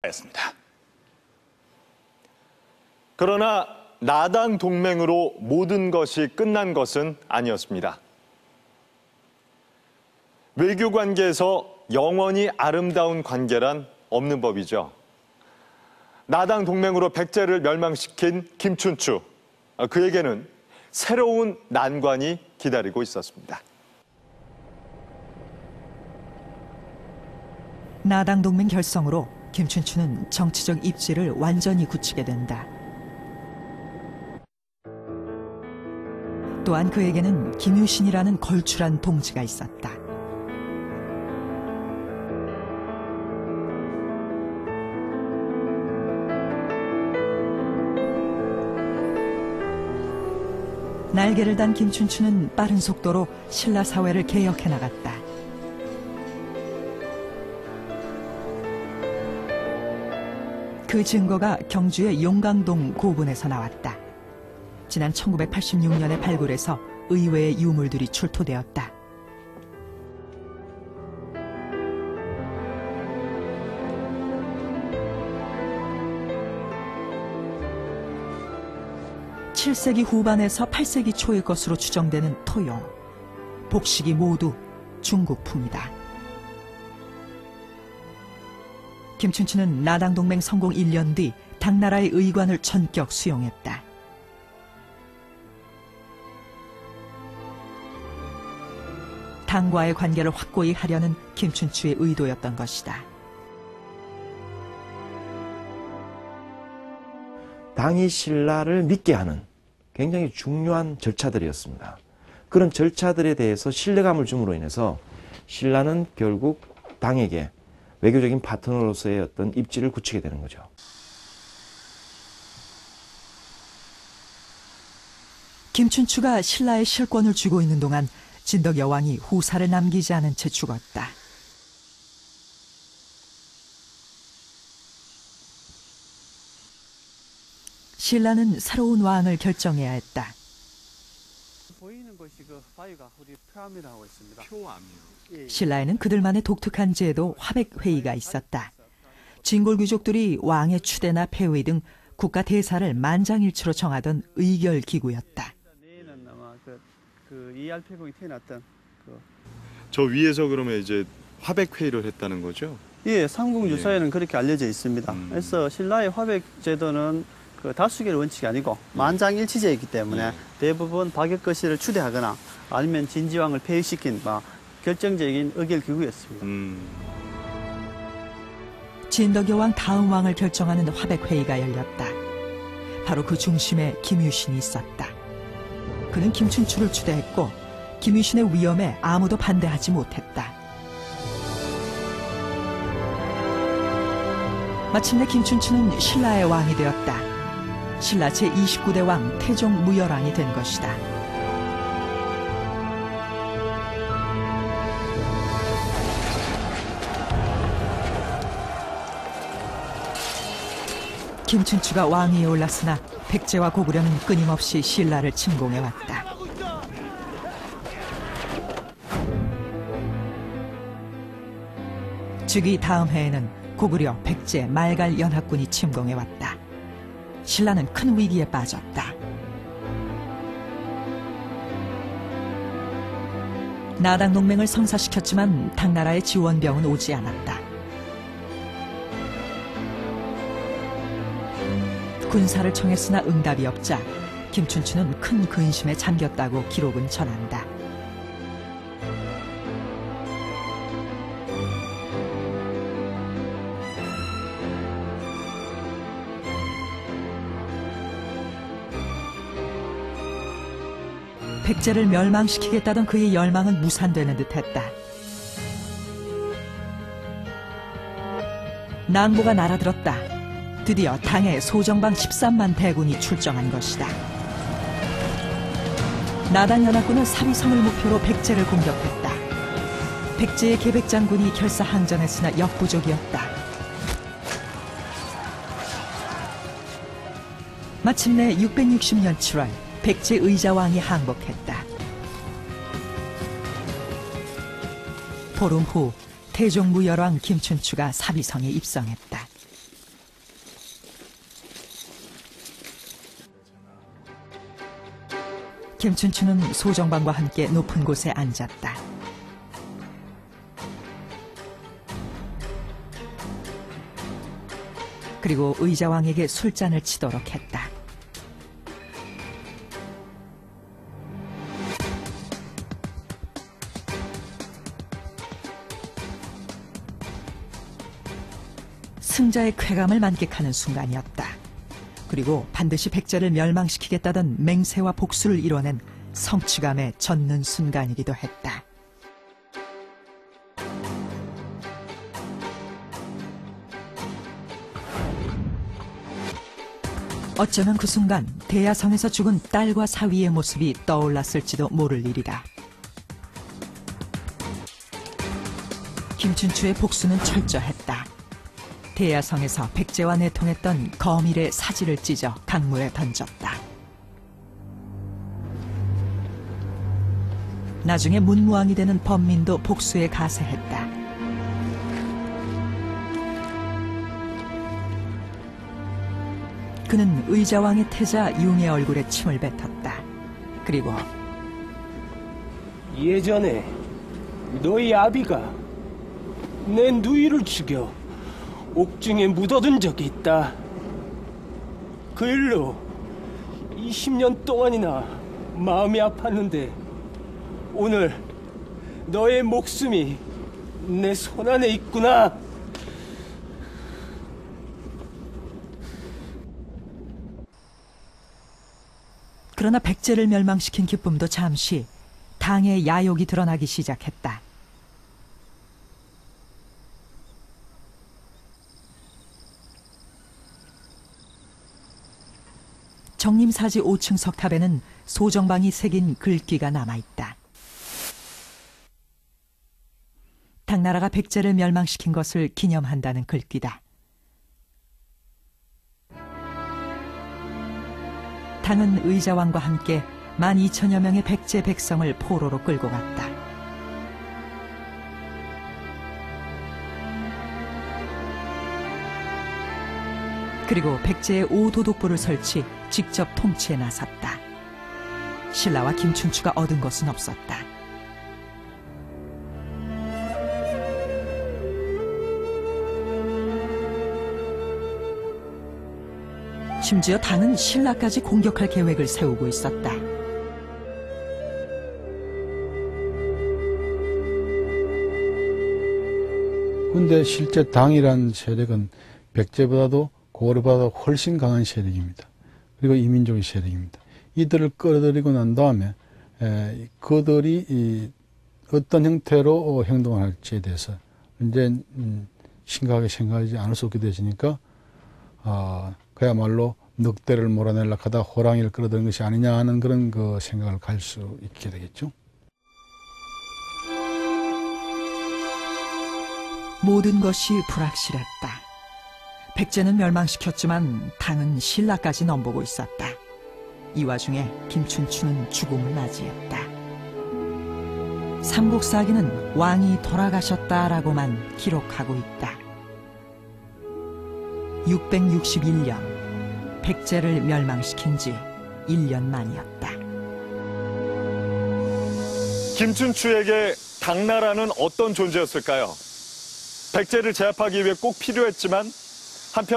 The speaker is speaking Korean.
였습니다. 그러나 나당 동맹으로 모든 것이 끝난 것은 아니었습니다. 외교 관계에서 영원히 아름다운 관계란 없는 법이죠. 나당 동맹으로 백제를 멸망시킨 김춘추, 그에게는 새로운 난관이 기다리고 있었습니다. 나당 동맹 결성으로 김춘추는 정치적 입지를 완전히 굳히게 된다. 또한 그에게는 김유신이라는 걸출한 동지가 있었다. 날개를 단 김춘추는 빠른 속도로 신라 사회를 개혁해 나갔다. 그 증거가 경주의 용강동 고분에서 나왔다. 지난 1986년에 발굴해서 의외의 유물들이 출토되었다. (7세기) 후반에서 (8세기) 초의 것으로 추정되는 토용, 복식이 모두 중국풍이다. 김춘추는 나당 동맹 성공 1년 뒤 당나라의 의관을 전격 수용했다. 당과의 관계를 확고히 하려는 김춘추의 의도였던 것이다. 당이 신라를 믿게 하는 굉장히 중요한 절차들이었습니다. 그런 절차들에 대해서 신뢰감을 줌으로 인해서 신라는 결국 당에게 외교적인 파트너로서의 어떤 입지를 굳히게 되는 거죠. 김춘추가 신라의 실권을 쥐고 있는 동안 진덕 여왕이 후사를 남기지 않은 채 죽었다. 신라는 새로운 왕을 결정해야 했다. 보이는 것이 그 바위가 우리 표암이라고 있습니다. 표암이요. 신라에는 그들만의 독특한 제도 화백회의가 있었다. 진골 귀족들이 왕의 추대나 폐위 등 국가 대사를 만장일치로 정하던 의결 기구였다. 내에는 아마 그 이알폐국이 태어났던 저 위에서 그러면 이제 화백회의를 했다는 거죠? 예, 삼국유사에는 그렇게 알려져 있습니다. 그래서 신라의 화백 제도는 그 다수결 원칙이 아니고 만장일치제이기 때문에 대부분 박역거시를 추대하거나 아니면 진지왕을 폐위시킨 결정적인 의결 기구였습니다. 진덕여왕 다음 왕을 결정하는 화백회의가 열렸다. 바로 그 중심에 김유신이 있었다. 그는 김춘추를 추대했고 김유신의 위험에 아무도 반대하지 못했다. 마침내 김춘추는 신라의 왕이 되었다. 신라 제29대 왕 태종 무열왕이 된 것이다. 김춘추가 왕위에 올랐으나 백제와 고구려는 끊임없이 신라를 침공해왔다. 즉위 다음 해에는 고구려, 백제, 말갈 연합군이 침공해왔다. 신라는 큰 위기에 빠졌다. 나당 동맹을 성사시켰지만 당나라의 지원병은 오지 않았다. 군사를 청했으나 응답이 없자 김춘추는 큰 근심에 잠겼다고 기록은 전한다. 백제를 멸망시키겠다던 그의 열망은 무산되는 듯했다. 낭보가 날아들었다. 드디어 당의 소정방 13만 대군이 출정한 것이다. 나당 연합군은 사비성을 목표로 백제를 공격했다. 백제의 계백장군이 결사항전했으나 역부족이었다. 마침내 660년 7월 백제 의자왕이 항복했다. 보름 후 태종 무열왕 김춘추가 사비성에 입성했다. 김춘추는 소정방과 함께 높은 곳에 앉았다. 그리고 의자왕에게 술잔을 치도록 했다. 승자의 쾌감을 만끽하는 순간이었다. 그리고 반드시 백제를 멸망시키겠다던 맹세와 복수를 이뤄낸 성취감에 젖는 순간이기도 했다. 어쩌면 그 순간 대야성에서 죽은 딸과 사위의 모습이 떠올랐을지도 모를 일이다. 김춘추의 복수는 철저했다. 대야성에서 백제와 내통했던 거밀의 사지를 찢어 강물에 던졌다. 나중에 문무왕이 되는 범민도 복수에 가세했다. 그는 의자왕의 태자 융의 얼굴에 침을 뱉었다. 그리고 예전에 너희 아비가 내 누이를 죽여 옥중에 묻어둔 적이 있다. 그 일로 20년 동안이나 마음이 아팠는데 오늘 너의 목숨이 내 손안에 있구나. 그러나 백제를 멸망시킨 기쁨도 잠시 당의 야욕이 드러나기 시작했다. 정림사지 5층 석탑에는 소정방이 새긴 글귀가 남아있다. 당나라가 백제를 멸망시킨 것을 기념한다는 글귀다. 당은 의자왕과 함께 12,000여 명의 백제 백성을 포로로 끌고 갔다. 그리고 백제의 5도독부를 설치, 직접 통치에 나섰다. 신라와 김춘추가 얻은 것은 없었다. 심지어 당은 신라까지 공격할 계획을 세우고 있었다. 그런데 실제 당이란 세력은 백제보다도 고려보다 훨씬 강한 세력입니다. 그리고 이민족의 세력입니다. 이들을 끌어들이고 난 다음에 그들이 어떤 형태로 행동을 할지에 대해서 이제 심각하게 생각하지 않을 수 없게 되시니까 그야말로 늑대를 몰아내려고 하다 호랑이를 끌어들인 것이 아니냐 하는 그런 그 생각을 가질 수 있게 되겠죠. 모든 것이 불확실했다. 백제는 멸망시켰지만 당은 신라까지 넘보고 있었다. 이 와중에 김춘추는 죽음을 맞이했다. 삼국사기는 왕이 돌아가셨다라고만 기록하고 있다. 661년 백제를 멸망시킨 지 1년 만이었다. 김춘추에게 당나라는 어떤 존재였을까요? 백제를 제압하기 위해 꼭 필요했지만 한편